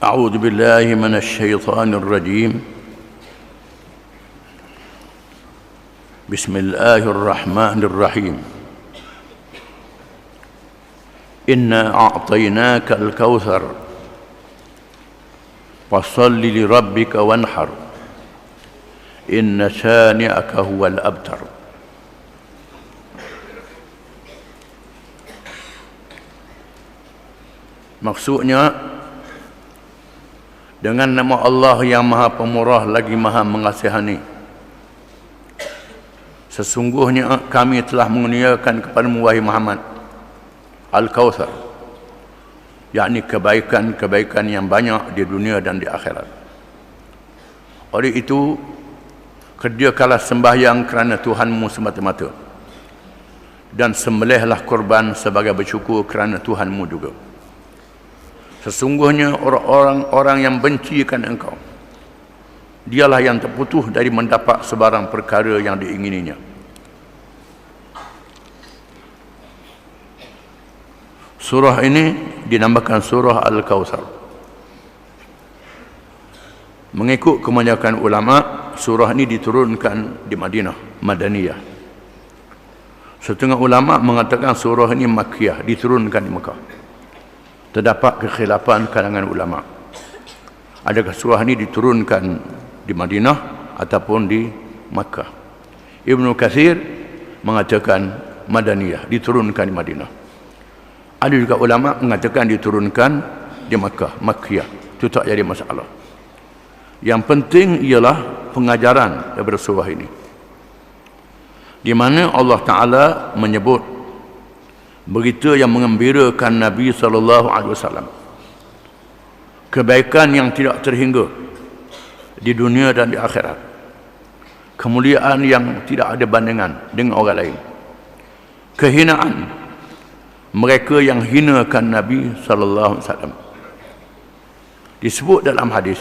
أعوذ بالله من الشيطان الرجيم. بسم الله الرحمن الرحيم. إنا أعطيناك الكوثر فصل لربك وانحر إن شانئك هو الأبتر. Maksudnya, dengan nama Allah yang Maha Pemurah lagi Maha Mengasihani, sesungguhnya kami telah mengurniakan kepadamu wahai Muhammad Al-Kautsar, yakni kebaikan-kebaikan yang banyak di dunia dan di akhirat. Oleh itu, kerjakanlah sembahyang kerana Tuhanmu semata-mata, dan sembelihlah korban sebagai bersyukur kerana Tuhanmu juga. Sesungguhnya orang-orang yang bencikan engkau, dialah yang terputus dari mendapat sebarang perkara yang diingininya. Surah ini dinamakan Surah Al-Kautsar. Mengikut kebanyakan ulama, surah ini diturunkan di Madinah, Madaniyah. Setengah ulama mengatakan surah ini Makkiyah, diturunkan di Mekah. Terdapat kekhilafan kalangan ulama, adakah surah ini diturunkan di Madinah ataupun di Makkah. Ibnu Katsir mengatakan Madaniyah, diturunkan di Madinah. Ada juga ulama mengatakan diturunkan di Makkah, Makkiyah. Itu tak jadi masalah. Yang penting ialah pengajaran daripada surah ini, di mana Allah Ta'ala menyebut berita yang mengembirakan Nabi SAW, kebaikan yang tidak terhingga di dunia dan di akhirat, kemuliaan yang tidak ada bandingan dengan orang lain, kehinaan mereka yang hinakan Nabi SAW. Disebut dalam hadis,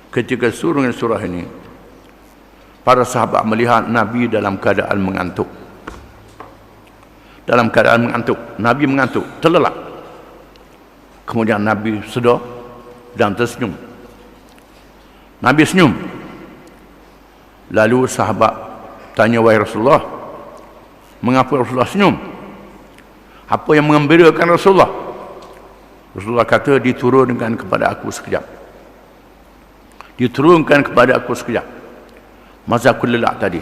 ketika surah ini, para sahabat melihat Nabi dalam keadaan mengantuk. Nabi mengantuk, terlelap. Kemudian Nabi sedar dan tersenyum. Nabi senyum. Lalu sahabat tanya, wahai Rasulullah, mengapa Rasulullah senyum? Apa yang mengembirakan Rasulullah? Rasulullah kata, diturunkan kepada aku sekejap. Masa aku lelak tadi.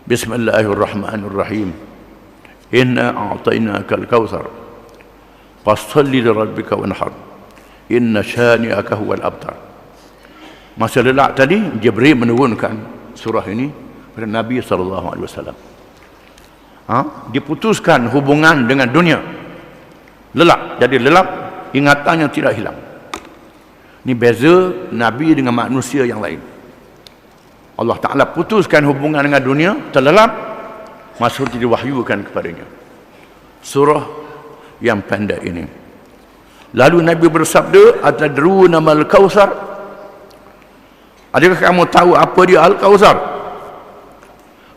Bismillahirrahmanirrahim. Inna a'tainaka al-kautsar fassalli li rabbika wanhar inna shani'aka huwal abtar. Masa lelak tadi, Jibril menurunkan surah ini kepada Nabi SAW. Diputuskan hubungan dengan dunia. Jadi lelap, ingatannya tidak hilang. Ini beza Nabi dengan manusia yang lain. Allah Ta'ala putuskan hubungan dengan dunia, terlelap, maksud diwahyukan kepadanya surah yang pendek ini. Lalu Nabi bersabda, atadruna mal kautsar? Adakah kamu tahu apa dia Al-Kautsar?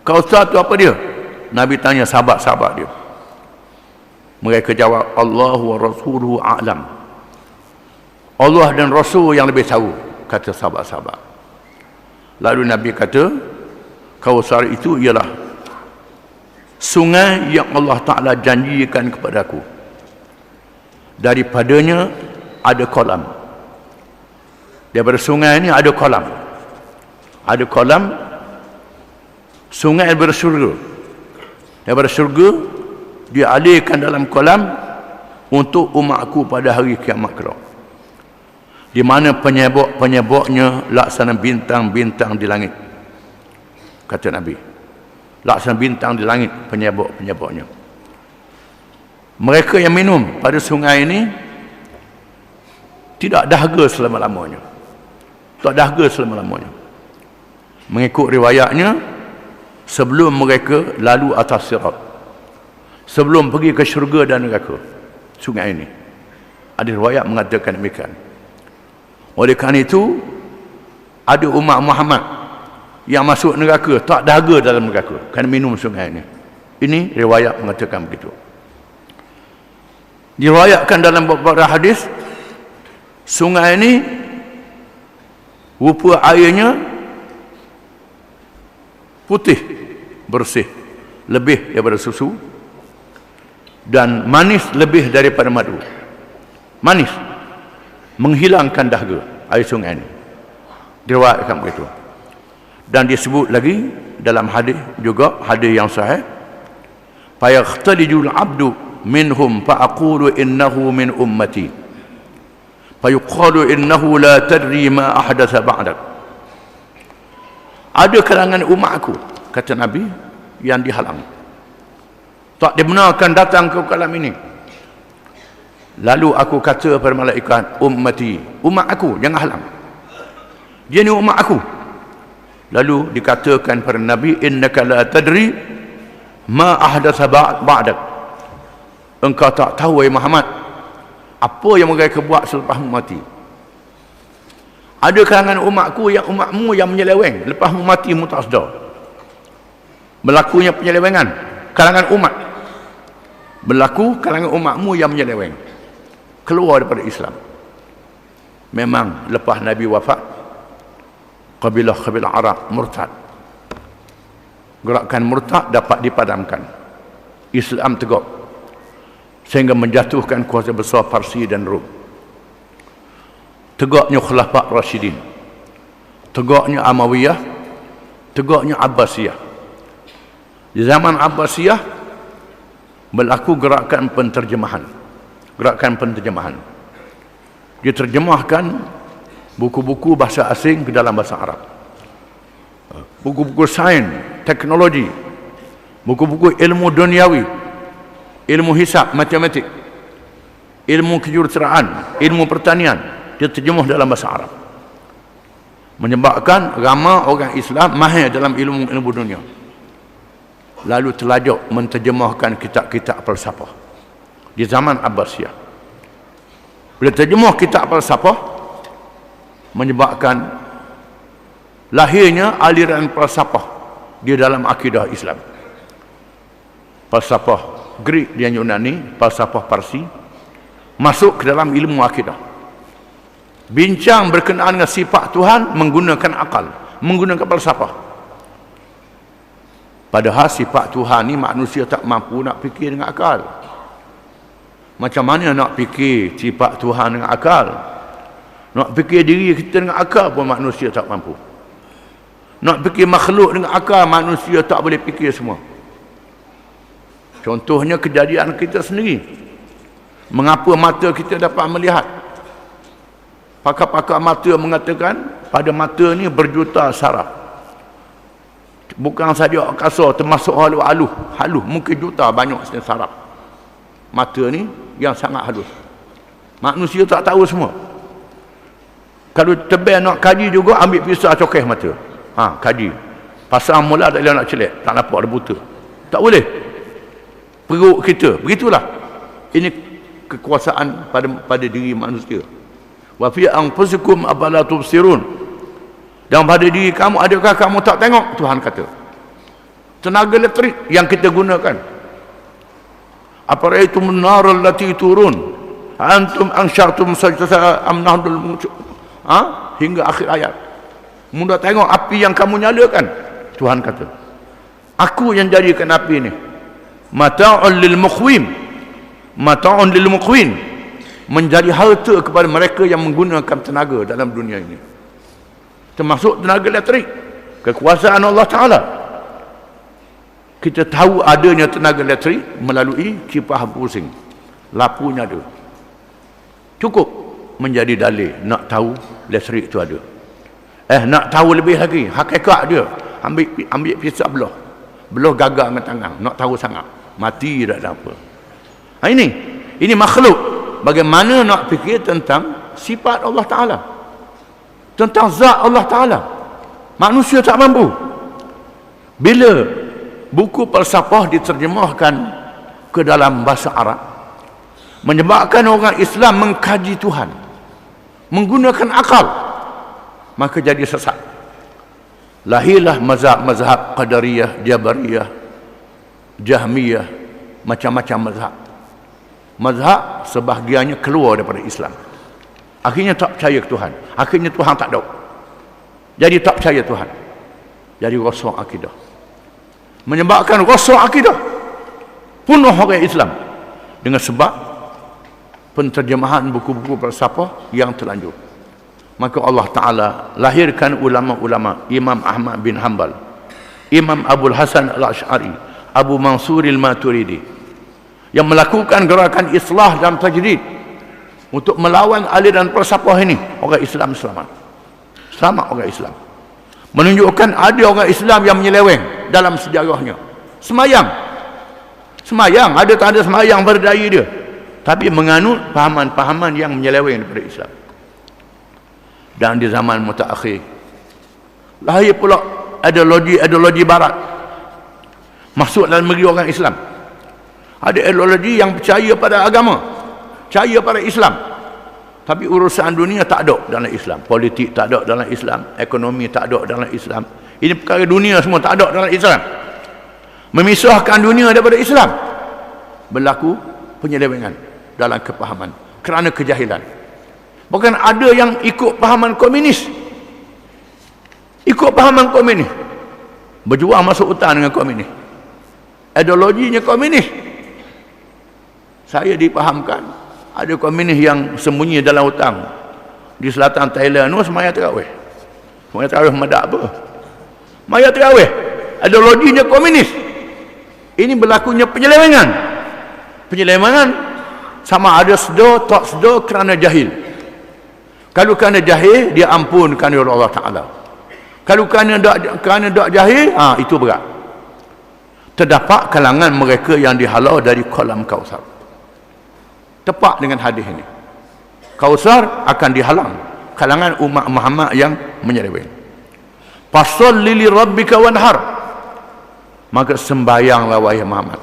Kautsar itu apa dia? Nabi tanya sahabat-sahabat dia. Mereka jawab, Allah wa rasuluhu a'lam. Allah dan Rasul yang lebih tahu, kata sahabat-sahabat. Lalu Nabi kata, Kautsar itu ialah sungai yang Allah Ta'ala janjikan kepadaku. Daripadanya ada kolam. Daripada sungai ini ada kolam. Sungai daripada syurga. Daripada syurga dialirkan dalam kolam untuk umatku pada hari kiamat kelak, di mana penyebabnya laksana bintang-bintang di langit, kata Nabi. Laksana bintang di langit penyebabnya. Mereka yang minum pada sungai ini tidak dahaga selama-lamanya. Mengikut riwayatnya, sebelum mereka lalu atas sirat, sebelum pergi ke syurga dan neraka, sungai ini. Ada riwayat mengatakan demikian. Oleh kerana itu, ada umat Muhammad yang masuk neraka tak dahaga dalam neraka kerana minum sungai ini. Ini riwayat mengatakan begitu. Diriwayatkan dalam beberapa hadis Sungai ini rupa airnya putih, bersih, lebih daripada susu, dan manis lebih daripada madu. Manis, menghilangkan dahaga air sungai ini. Diriwayatkan begitu. Dan disebut lagi dalam hadis juga, hadis yang sahih, fayakhtalijul abdu minhum fa'aqulu innahu min ummati fayuqalu innahu la tadri ma ahdatha ba'dak. Ada kalangan umat aku, kata Nabi, yang dihalang, tak dibenarkan datang ke kalam ini. Lalu aku kata kepada malaikat, ummati, umat aku, jangan halang, dia ni umat aku. Lalu dikatakan pada Nabi, innaka la tadri ma ahdatha ba'dak, engkau tak tahu wahai Muhammad apa yang mereka buat selepasmu mati. Ada kalangan umatku yang umatmu yang menyeleweng, lepasmu mati mu tak sedar. Berlakunya penyelewengan kalangan umat, berlaku kalangan umatmu yang menyeleweng, keluar daripada Islam. Memang lepas Nabi wafat, kabilah-kabilah Arab murtad. Gerakan murtad dapat dipadamkan, Islam tegak, sehingga menjatuhkan kuasa besar Parsi dan Rom. Tegaknya Khulafah Rashidin, tegaknya Amawiyah, tegaknya Abbasiyah. Di zaman Abbasiyah berlaku gerakan penterjemahan. Diterjemahkan buku-buku bahasa asing ke dalam bahasa Arab, buku-buku sains, teknologi, buku-buku ilmu duniawi, ilmu hisab, matematik, ilmu kejuruteraan, ilmu pertanian, dia terjemuh dalam bahasa Arab, menyebabkan ramai orang Islam mahir dalam ilmu dunia. Lalu terlajuk menterjemahkan kitab-kitab falsafah di zaman Abbasiyah. Bila terjemuh kitab falsafah, menyebabkan lahirnya aliran falsafah di dalam akidah Islam. Falsafah Greek dan Yunani, falsafah Parsi, masuk ke dalam ilmu akidah. Bincang berkenaan dengan sifat Tuhan menggunakan akal, menggunakan falsafah. Padahal sifat Tuhan ni manusia tak mampu nak fikir dengan akal. Macam mana nak fikir sifat Tuhan dengan akal? Nak fikir diri kita dengan akal pun manusia tak mampu. Nak fikir makhluk dengan akal, manusia tak boleh fikir semua. Contohnya kejadian kita sendiri. Mengapa mata kita dapat melihat? Pakar-pakar mata mengatakan pada mata ni berjuta saraf. Bukan saja kasar, termasuk halus, mungkin juta banyak saraf. Mata ni yang sangat halus. Manusia tak tahu semua. Kalau tebal nak kaji juga, ambil pisau cokeh mata. Kaji. Pasang mula tak boleh nak celak, tak nampak, ada buta. Tak boleh. Perut kita, begitulah. Ini kekuasaan pada diri manusia. Wa fi anfusikum afala tubsirun. Dan pada diri kamu, adakah kamu tak tengok? Tuhan kata. Tenaga elektrik yang kita gunakan. Aparaitum an-nar allati turun antum ansyartum sajtasa am nahdul hingga akhir ayat. Mudah tengok api yang kamu nyalakan. Tuhan kata, aku yang jadikan api ini mata'un lil muqwin, menjadi harta kepada mereka yang menggunakan tenaga dalam dunia ini, termasuk tenaga elektrik, kekuasaan Allah Ta'ala. Kita tahu adanya tenaga elektrik melalui kipas pusing, lapunya ada. Cukup menjadi dalil nak tahu elektrik itu ada. Nak tahu lebih lagi hakikat dia, ambil pisau belah gagal dengan tangan, nak tahu sangat, mati tak ada apa. Ini makhluk. Bagaimana nak fikir tentang sifat Allah Ta'ala, tentang zat Allah Ta'ala? Manusia tak mampu. Bila buku falsafah diterjemahkan ke dalam bahasa Arab, menyebabkan orang Islam mengkaji Tuhan menggunakan akal, maka jadi sesat. Lahirlah mazhab Qadariyah, Jabariyah, Jahmiyah, macam-macam mazhab. Mazhab sebahagiannya keluar daripada Islam. Akhirnya tak percaya ke Tuhan. Akhirnya Tuhan tak ada. Jadi tak percaya Tuhan. Jadi rosak akidah. Menyebabkan rosak akidah. Penuh orang Islam. Dengan sebab penterjemahan buku-buku falsafah yang terlanjur. Maka Allah Ta'ala lahirkan ulama-ulama. Imam Ahmad bin Hanbal, Imam Abul Hasan Al-Ash'ari, Abu Mansur Al-Maturidi, yang melakukan gerakan islah dan tajdid untuk melawan aliran falsafah ini. Orang Islam selamat. Selamat orang Islam. Menunjukkan ada orang Islam yang menyeleweng dalam sejarahnya. Semayang. Semayang. Ada tak ada semayang berdaya dia. Tapi menganut pahaman-pahaman yang menyeleweng daripada Islam. Dan di zaman mutaakhir lahir pula ideologi barat masuk dalam negeri orang Islam. Ada ideologi yang percaya pada agama, percaya pada Islam, tapi urusan dunia tak ada dalam Islam. Politik tak ada dalam Islam, ekonomi tak ada dalam Islam. Ini perkara dunia semua tak ada dalam Islam. Memisahkan dunia daripada Islam. Berlaku penyelewengan dalam kepahaman kerana kejahilan. Bukan ada yang ikut pahaman komunis. Ikut pahaman komunis. Berjuang masuk hutan dengan komunis. Ideologinya komunis. Saya dipahamkan ada komunis yang sembunyi dalam hutan di selatan Thailand tu semaya tarawih. Semaya tarawih madak apa? Semaya tarawih. Ideologinya komunis. Ini berlakunya penyelewengan. Penyelewengan sama ada sedar tak sedar kerana jahil. Kalau kerana jahil, dia ampunkan oleh Allah Ta'ala. Kalau kerana tak jahil, itu berat. Terdapat kalangan mereka yang dihalau dari kolam Kausar. Tepat dengan hadis ini. Kausar akan dihalang. Kalangan umat Muhammad yang menyeleweng. Fasalli li rabbika wanhar. Maka sembahyanglah wahai Muhammad.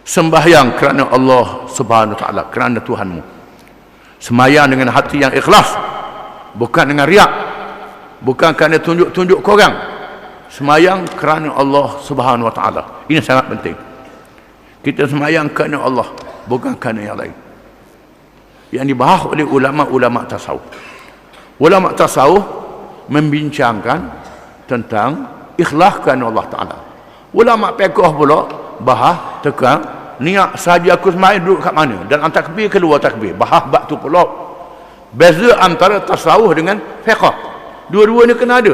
Sembahyang kerana Allah Subhanahu Wa Ta'ala, kerana Tuhanmu. Semayang dengan hati yang ikhlas, bukan dengan riak, bukan kerana tunjuk-tunjuk korang. Semayang kerana Allah Subhanahu Wa Ta'ala. Ini sangat penting. Kita semayang kerana Allah, bukan kerana yang lain. Yang dibahas oleh ulama-ulama tasawuf. Ulama tasawuf membincangkan tentang ikhlas kerana Allah Ta'ala. Ulama fiqh pula bahas tentang niat sahaja aku semayang duduk kat mana, dan antara takbir ke luar takbir. Bahas bab tu pula. Beza antara tasawuf dengan fiqh. Dua-dua ni kena ada.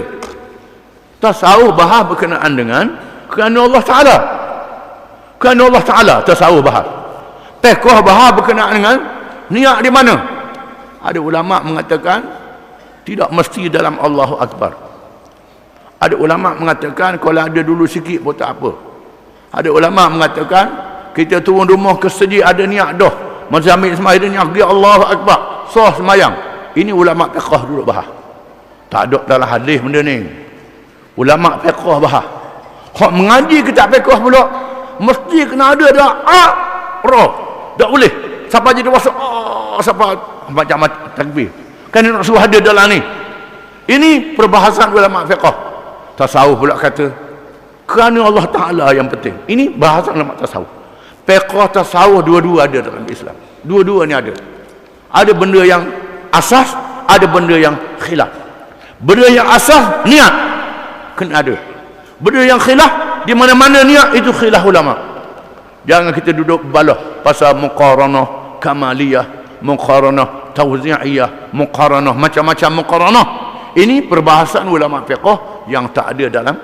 Tasawuf bahas berkenaan dengan kerana Allah Ta'ala. Kerana Allah Ta'ala tasawuf bahas. Fiqh bahas berkenaan dengan niat di mana. Ada ulama mengatakan tidak mesti dalam Allahu Akbar. Ada ulama mengatakan kalau ada dulu sikit pun tak apa. Ada ulama mengatakan kita turun rumah ke segi ada niat dah. Masa ambil semayang niat dia Allahu Akbar. Sah semayang. Ini ulama fiqh duduk bahas. Tak ada dalam hadis benda ni. Ulama fiqh bahas. Hak mengaji kitab fiqh pula mesti kena ada ra. Tak boleh. Siapa jadi wasap siapa macam takbir. Kan nak suruh ada dalam ni. Ini perbahasan ulama fiqh. Tasawuf pula kata kerana Allah Ta'ala yang penting. Ini bahasan ulama tasawuf. Fiqh tasawuf dua-dua ada dalam Islam. Dua-dua ni ada. Ada benda yang asas, ada benda yang khilaf. Benda yang asas niat kena ada. Benda yang khilaf di mana-mana niat itu khilaf ulama. Jangan kita duduk balah pasal muqaranah kamaliyah, muqaranah tawzi'iyah, muqaranah macam-macam muqaranah. Ini perbahasan ulama fiqh yang tak ada dalam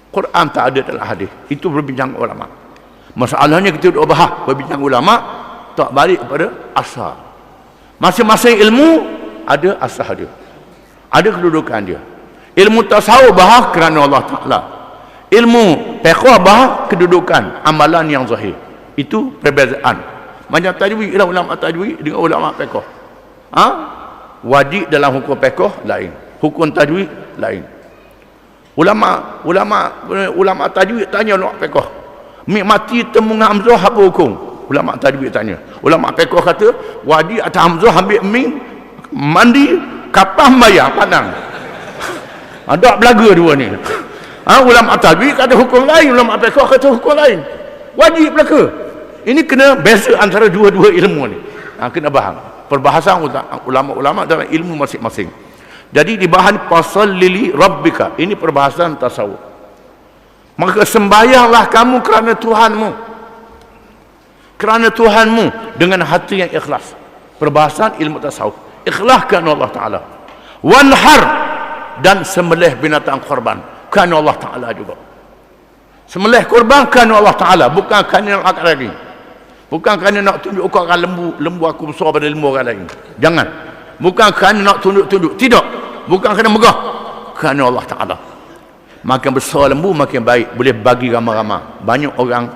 Quran, tak ada dalam hadis. Itu berbincang ulama. Masalahnya kita duduk bahas berbincang ulama tak balik kepada asal. Masing-masing ilmu ada asal dia, ada kedudukan dia. Ilmu tasawuf bahas kerana Allah Ta'ala. Ilmu fiqh bahas kedudukan amalan yang zahir. Itu perbezaan. Macam tajwid, ulama tajwid dengan ulama fiqh. Wajib dalam hukum fiqh lain, hukum tajwid lain. Ulama tajwid tanya ulama fiqh, mati temu dengan hamzah apa hukum? Ulama tajwid tanya. Ulama fiqh kata wajib atas hamzah ambil mim, mandi, kapas bayar padang. Ada belaga dua ni. Ulama tajwid kata hukum lain, ulama fiqh kata hukum lain. Wajib belaka. Ini kena beza antara dua-dua ilmu ni. Kena faham. perbahasan ulama-ulama dalam ilmu masing-masing. Jadi di bahan fasallili rabbika, ini perbahasan tasawuf. Maka sembahyanglah kamu kerana Tuhanmu, kerana Tuhanmu dengan hati yang ikhlas. Perbahasan ilmu tasawuf, ikhlaskan Allah Ta'ala. Wanhar, dan sembelih binatang korban kerana Allah Ta'ala juga. Sembelih korban kerana Allah Ta'ala, bukan kerana nak lagi, bukan kerana nak tunjuk orang lembu aku besar pada lembu orang lain. Jangan. Bukan kerana nak tunjuk-tunjuk, tidak. Bukan kerana megah, kerana Allah Ta'ala. Makin besar lembu makin baik, boleh bagi ramai-ramai, banyak orang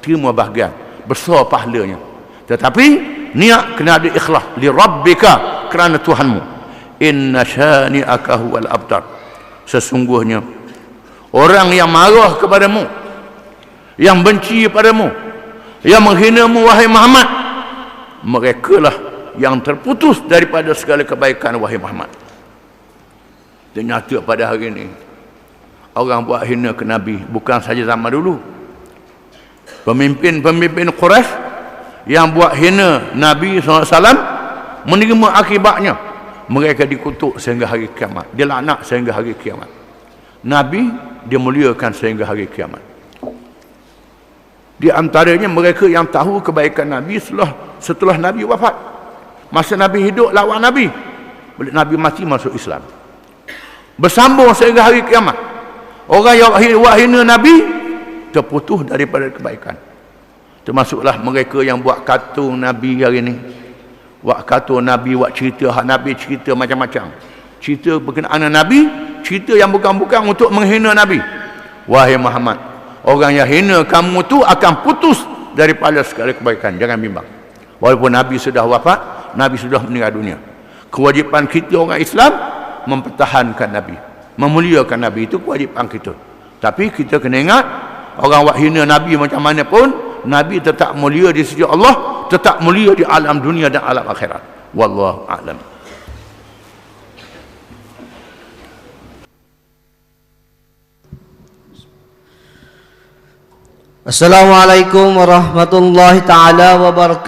terima bahagian, besar pahalanya. Tetapi niat kena ada ikhlas, li rabbika, kerana Tuhanmu. Inna syani'aka huwal abtar, sesungguhnya orang yang marah kepadamu, yang benci padamu, yang menghinamu wahai Muhammad, merekalah yang terputus daripada segala kebaikan wahai Muhammad. Dan nyata pada hari ini orang buat hina ke Nabi, bukan saja zaman dulu. Pemimpin-pemimpin Quraisy yang buat hina Nabi SAW menerima akibatnya, mereka dikutuk sehingga hari kiamat, dia laknat sehingga hari kiamat. Nabi dia muliakan sehingga hari kiamat. Di antaranya mereka yang tahu kebaikan Nabi setelah Nabi wafat. Masa Nabi hidup lawan Nabi, bila Nabi mati masuk Islam, bersambung sehingga hari kiamat. Orang yang buat hina Nabi terputus daripada kebaikan. Termasuklah mereka yang buat kartun Nabi hari ini, buat kartun Nabi, buat cerita Nabi, cerita macam-macam, cerita berkenaan Nabi, cerita yang bukan-bukan untuk menghina Nabi. Wahai Muhammad, orang yang hina kamu tu akan putus daripada segala kebaikan. Jangan bimbang. Walaupun Nabi sudah wafat, Nabi sudah meninggal dunia, kewajipan kita orang Islam mempertahankan Nabi, memuliakan Nabi, itu kewajipan kita. Tapi kita kena ingat, orang buat hina Nabi macam mana pun, Nabi tetap mulia di sisi Allah, tetap mulia di alam dunia dan alam akhirat. Wallahu a'lam. Assalamualaikum warahmatullahi taala wabarakatuh.